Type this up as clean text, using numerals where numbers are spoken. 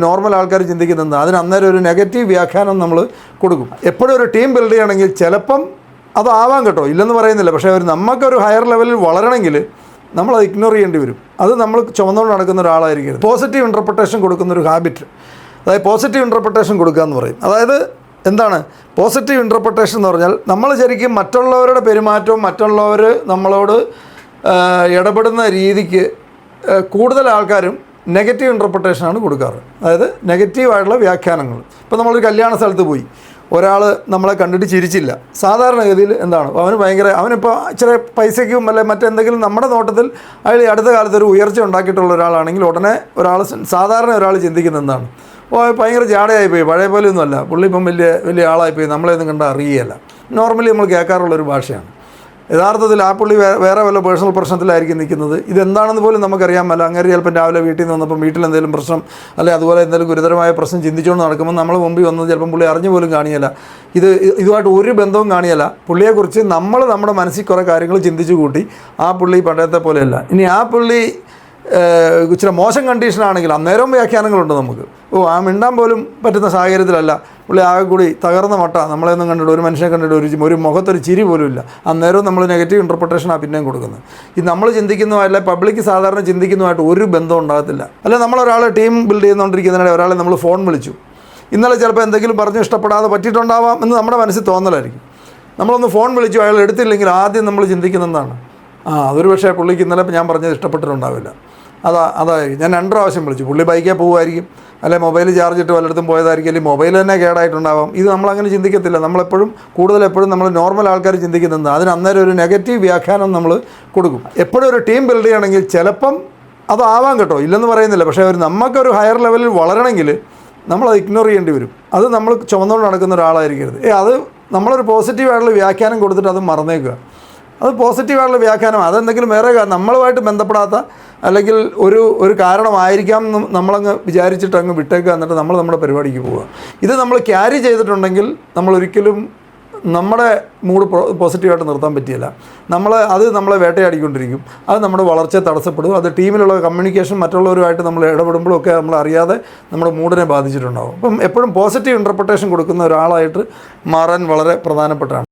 Normal ആൾക്കാർ ചിന്തിക്കുന്നത് അതിന് അന്നേരം ഒരു നെഗറ്റീവ് വ്യാഖ്യാനം നമ്മൾ കൊടുക്കും. എപ്പോഴും ഒരു ടീം ബിൽഡ് ചെയ്യണമെങ്കിൽ ചിലപ്പം അതാവാം കേട്ടോ, ഇല്ലെന്ന് പറയുന്നില്ല. പക്ഷേ നമുക്കൊരു ഹയർ ലെവലിൽ വളരണമെങ്കിൽ നമ്മളത് ഇഗ്നോർ ചെയ്യേണ്ടി വരും. അത് നമ്മൾ ചുമന്നുകൊണ്ട് നടക്കുന്ന ഒരാളായിരിക്കരുത്. പോസിറ്റീവ് ഇൻ്റർപ്രിട്ടേഷൻ കൊടുക്കുന്നൊരു ഹാബിറ്റ്, അതായത് പോസിറ്റീവ് ഇൻ്റർപ്രിട്ടേഷൻ കൊടുക്കുക എന്ന് പറയും. അതായത് എന്താണ് പോസിറ്റീവ് ഇൻ്റർപ്രിട്ടേഷൻ എന്ന് പറഞ്ഞാൽ നമ്മൾ ശരിക്കും മറ്റുള്ളവരുടെ പെരുമാറ്റവും മറ്റുള്ളവർ നമ്മളോട് ഇടപെടുന്ന രീതിക്ക് കൂടുതൽ ആൾക്കാരും നെഗറ്റീവ് ഇൻ്റർപ്രിട്ടേഷനാണ് കൊടുക്കാറ്. അതായത് നെഗറ്റീവായിട്ടുള്ള വ്യാഖ്യാനങ്ങൾ. ഇപ്പോൾ നമ്മളൊരു കല്യാണ സ്ഥലത്ത് പോയി, ഒരാൾ നമ്മളെ കണ്ടിട്ട് ചിരിച്ചില്ല. സാധാരണഗതിയിൽ എന്താണ് അവനിപ്പോൾ ഇച്ചിരി പൈസയ്ക്കും അല്ലെ മറ്റെന്തെങ്കിലും നമ്മുടെ നോട്ടത്തിൽ അയാൾ അടുത്ത കാലത്ത് ഒരു ഉയർച്ച ഉണ്ടാക്കിയിട്ടുള്ള ഒരാളാണെങ്കിൽ ഉടനെ സാധാരണ ഒരാൾ ചിന്തിക്കുന്നത് എന്താണ്, ഭയങ്കര ജാടയായിപ്പോയി, പഴയ പോലെയൊന്നുമല്ല, പുള്ളി ഇപ്പം വലിയ ആളായിപ്പോയി, നമ്മളെയൊന്നും കണ്ടാൽ അറിയുകയല്ല. നോർമലി നമ്മൾ കേൾക്കാറുള്ളൊരു ഭാഷയാണ്. യഥാർത്ഥത്തിൽ ആ പുള്ളി വേറെ വല്ല പേഴ്സണൽ പ്രശ്നത്തിലായിരിക്കും നിൽക്കുന്നത്. ഇതെന്താണെന്ന് പോലും നമുക്കറിയാൻ പറ്റില്ല. അങ്ങനെ ചിലപ്പോൾ രാവിലെ വീട്ടിൽ നിന്ന് വന്നപ്പം വീട്ടിൽ എന്തെങ്കിലും പ്രശ്നം അല്ലെ അതുപോലെ എന്തെങ്കിലും ഗുരുതരമായ പ്രശ്നം ചിന്തിച്ചുകൊണ്ട് നടക്കുമ്പോൾ നമ്മൾ മുമ്പിൽ വന്നത് ചിലപ്പം പുള്ളി അറിഞ്ഞു പോലും കാണിയല്ല. ഇതുമായിട്ട് ഒരു ബന്ധവും കാണിയല്ല. പുള്ളിയെക്കുറിച്ച് നമ്മുടെ മനസ്സിൽ കുറേ കാര്യങ്ങൾ ചിന്തിച്ചു കൂട്ടി. ആ പുള്ളി പണ്ടത്തെ പോലെയല്ല. ഇനി ആ പുള്ളി ഇച്ചിരി മോശം കണ്ടീഷനാണെങ്കിൽ അന്നേരവും വ്യാഖ്യാനങ്ങളുണ്ട് നമുക്ക്. ആ മിണ്ടാൻ പോലും പറ്റുന്ന സാഹചര്യത്തിലല്ല, പുള്ളി ആകെ കൂടി തകർന്ന മട്ട, നമ്മളെയൊന്നും കണ്ടിട്ട് ഒരു മനുഷ്യനെ കണ്ടിട്ട് ഒരു മുഖത്തൊരു ചിരി പോലും ഇല്ല. അന്നേരവും നമ്മൾ നെഗറ്റീവ് ഇൻ്റർപ്രിട്ടേഷനാണ് പിന്നെയും കൊടുക്കുന്നത്. ഇത് നമ്മൾ ചിന്തിക്കുന്നതല്ല, പബ്ലിക് സാധാരണ ചിന്തിക്കുന്നതുമായിട്ട് ഒരു ബന്ധം ഉണ്ടാകത്തില്ല. അല്ല, നമ്മളൊരാളെ ടീം ബിൽഡ് ചെയ്തുകൊണ്ടിരിക്കുന്നതിനിടെ ഒരാളെ നമ്മൾ ഫോൺ വിളിച്ചു, ഇന്നലെ ചിലപ്പോൾ എന്തെങ്കിലും പറഞ്ഞ് ഇഷ്ടപ്പെടാതെ പറ്റിയിട്ടുണ്ടാവാം എന്ന് നമ്മുടെ മനസ്സിൽ തോന്നലായിരിക്കും. നമ്മളൊന്ന് ഫോൺ വിളിച്ചു, അയാൾ എടുത്തില്ലെങ്കിൽ ആദ്യം നമ്മൾ ചിന്തിക്കുന്നതാണ്, അതൊരു പക്ഷേ പുള്ളിക്ക് ഇന്നലെ ഞാൻ പറഞ്ഞത് ഇഷ്ടപ്പെട്ടിട്ടുണ്ടാവില്ല. അതായിരിക്കും. ഞാൻ 2 പ്രാവശ്യം വിളിച്ചു, പുള്ളി ബൈക്കേ പോകുമായിരിക്കും, അല്ലെ മൊബൈൽ ചാർജ് ഇട്ട് വല്ലയിടത്തും പോയതായിരിക്കും, അല്ലെങ്കിൽ മൊബൈൽ തന്നെ കേടായിട്ടുണ്ടാവാം. ഇത് നമ്മളങ്ങനെ ചിന്തിക്കത്തില്ല. നമ്മളെപ്പോഴും നമ്മൾ നോർമൽ ആൾക്കാർ ചിന്തിക്കുന്നത് അതിന് അന്നേരം ഒരു നെഗറ്റീവ് വ്യാഖ്യാനം നമ്മൾ കൊടുക്കും. എപ്പോഴും ഒരു ടീം ബിൽഡ് ചെയ്യണമെങ്കിൽ ചിലപ്പം അതാവാം കേട്ടോ, ഇല്ലെന്ന് പറയുന്നില്ല. പക്ഷേ നമുക്കൊരു ഹയർ ലെവലിൽ വളരണമെങ്കിൽ നമ്മളത് ഇഗ്നോർ ചെയ്യേണ്ടി വരും. അത് നമ്മൾ ചുമന്നുകൊണ്ട് നടക്കുന്ന ഒരാളായിരിക്കരുത്. അത് നമ്മളൊരു പോസിറ്റീവായിട്ടുള്ള വ്യാഖ്യാനം കൊടുത്തിട്ട് അത് മറന്നേക്കുക. അത് പോസിറ്റീവായിട്ടുള്ള വ്യാഖ്യാനം, അതെന്തെങ്കിലും വേറെ നമ്മളുമായിട്ട് ബന്ധപ്പെടാത്ത അല്ലെങ്കിൽ ഒരു കാരണമായിരിക്കാം എന്ന് നമ്മളങ്ങ് വിചാരിച്ചിട്ട് അങ്ങ് വിട്ടേക്കുക. എന്നിട്ട് നമ്മുടെ പരിപാടിക്ക് പോവുക. ഇത് നമ്മൾ ക്യാരി ചെയ്തിട്ടുണ്ടെങ്കിൽ നമ്മളൊരിക്കലും നമ്മുടെ മൂഡ് പോസിറ്റീവായിട്ട് നിർത്താൻ പറ്റിയില്ല. അത് നമ്മളെ വേട്ടയാടിക്കൊണ്ടിരിക്കും. അത് നമ്മുടെ വളർച്ചയെ തടസ്സപ്പെടും. അത് ടീമിലുള്ള കമ്മ്യൂണിക്കേഷൻ മറ്റുള്ളവരുമായിട്ട് നമ്മൾ ഇടപെടുമ്പോഴൊക്കെ നമ്മൾ അറിയാതെ നമ്മുടെ മൂഡിനെ ബാധിച്ചിട്ടുണ്ടാകും. അപ്പം എപ്പോഴും പോസിറ്റീവ് ഇൻ്റർപ്രിട്ടേഷൻ കൊടുക്കുന്ന ഒരാളായിട്ട് മാറാൻ വളരെ പ്രധാനപ്പെട്ടാണ്.